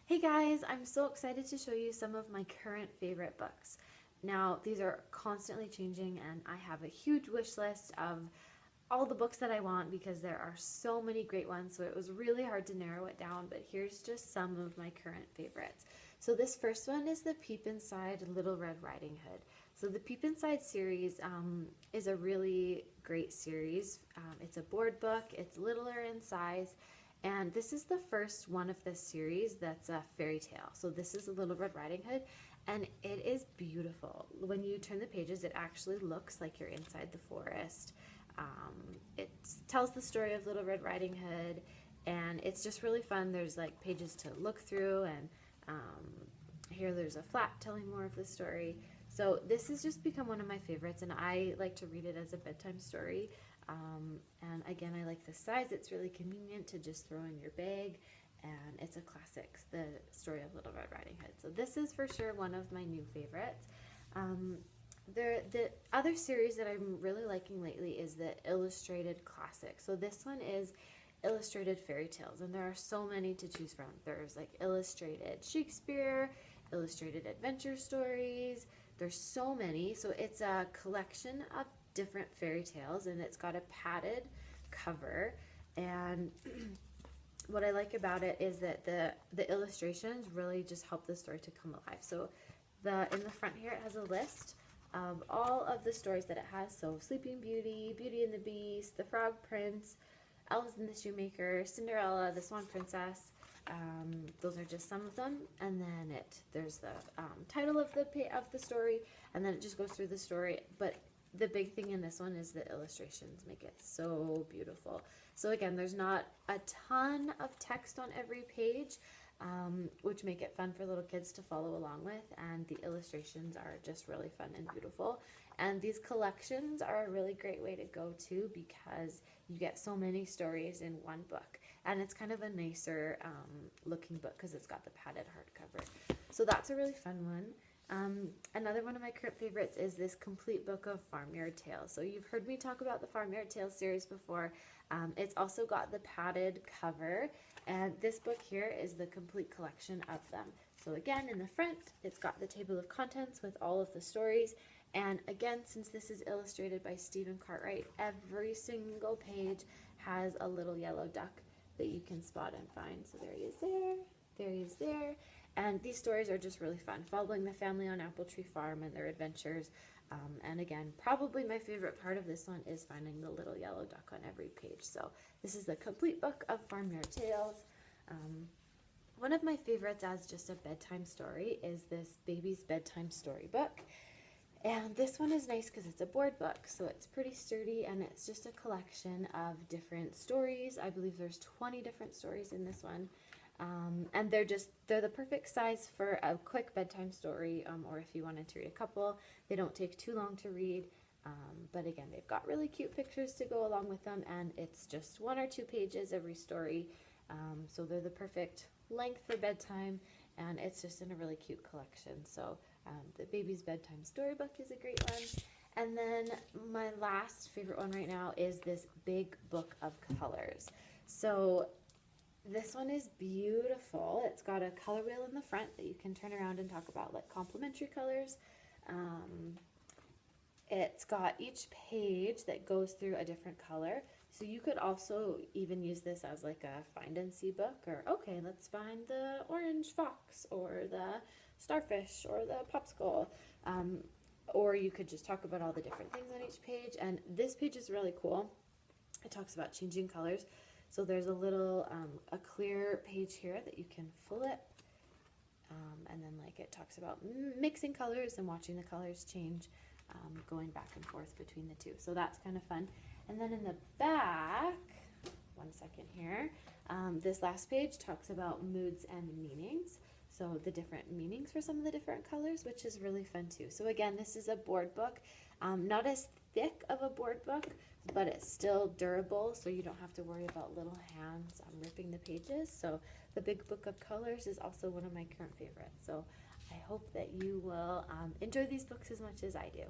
Hey guys, I'm so excited to show you some of my current favorite books. Now, these are constantly changing and I have a huge wish list of all the books that I want because there are so many great ones, so it was really hard to narrow it down, but here's just some of my current favorites. So this first one is the Peep Inside Little Red Riding Hood. So the Peep Inside series is a really great series. It's a board book, it's littler in size, and this is the first one of this series that's a fairy tale. So this is a Little Red Riding Hood, and it is beautiful. When you turn the pages, it actually looks like you're inside the forest. It tells the story of Little Red Riding Hood, and it's just really fun. There's like pages to look through, and here there's a flap telling more of the story. So this has just become one of my favorites, and I like to read it as a bedtime story. And again, I like the size. It's really convenient to just throw in your bag, and it's a classic, the story of Little Red Riding Hood. So this is for sure one of my new favorites. The other series that I'm really liking lately is the Illustrated Classic. So this one is illustrated fairy tales, and there are so many to choose from. There's like illustrated Shakespeare, illustrated adventure stories. There's so many. So it's a collection of different fairy tales, and it's got a padded cover. And what I like about it is that the illustrations really just help the story to come alive. So in the front here, it has a list of all of the stories that it has. So Sleeping Beauty, Beauty and the Beast, The Frog Prince, Alice and the Shoemaker, Cinderella, The Swan Princess. Those are just some of them, and then there's the title of the story, and then it just goes through the story. But the big thing in this one is the illustrations make it so beautiful. So again, there's not a ton of text on every page, which make it fun for little kids to follow along with, and the illustrations are just really fun and beautiful. And these collections are a really great way to go to because you get so many stories in one book, and it's kind of a nicer looking book because it's got the padded hardcover. So that's a really fun one. Another one of my current favorites is this complete book of Farmyard Tales. So you've heard me talk about the Farmyard Tales series before. It's also got the padded cover, and this book here is the complete collection of them. So again, in the front, it's got the table of contents with all of the stories. And again, since this is illustrated by Stephen Cartwright, every single page has a little yellow duck that you can spot and find. So there he is there he is there. And these stories are just really fun, following the family on Apple Tree Farm and their adventures. And again, probably my favorite part of this one is finding the little yellow duck on every page. So this is the complete book of Farmyard Tales. One of my favorites as just a bedtime story is this Baby's Bedtime Storybook. And this one is nice because it's a board book, so it's pretty sturdy, and it's just a collection of different stories. I believe there's 20 different stories in this one. And they're the perfect size for a quick bedtime story, or if you wanted to read a couple. They don't take too long to read, but again, they've got really cute pictures to go along with them, and it's just 1 or 2 pages every story. So they're the perfect length for bedtime, and it's just in a really cute collection. So the Baby's Bedtime Storybook is a great one. And then my last favorite one right now is this Big Book of Colors. So this one is beautiful. It's got a color wheel in the front that you can turn around and talk about like complementary colors. It's got each page that goes through a different color. So you could also even use this as like a find and see book, or okay, let's find the orange fox or the starfish or the popsicle. Or you could just talk about all the different things on each page. And this page is really cool. It talks about changing colors. So there's a little, a clear page here that you can flip, and then like it talks about mixing colors and watching the colors change, going back and forth between the two. So that's kind of fun. And then in the back, one second here, this last page talks about moods and meanings. So the different meanings for some of the different colors, which is really fun too. So again, this is a board book, not as thick of a board book, but it's still durable, so you don't have to worry about little hands ripping the pages. So the Big Book of Colors is also one of my current favorites. So I hope that you will enjoy these books as much as I do.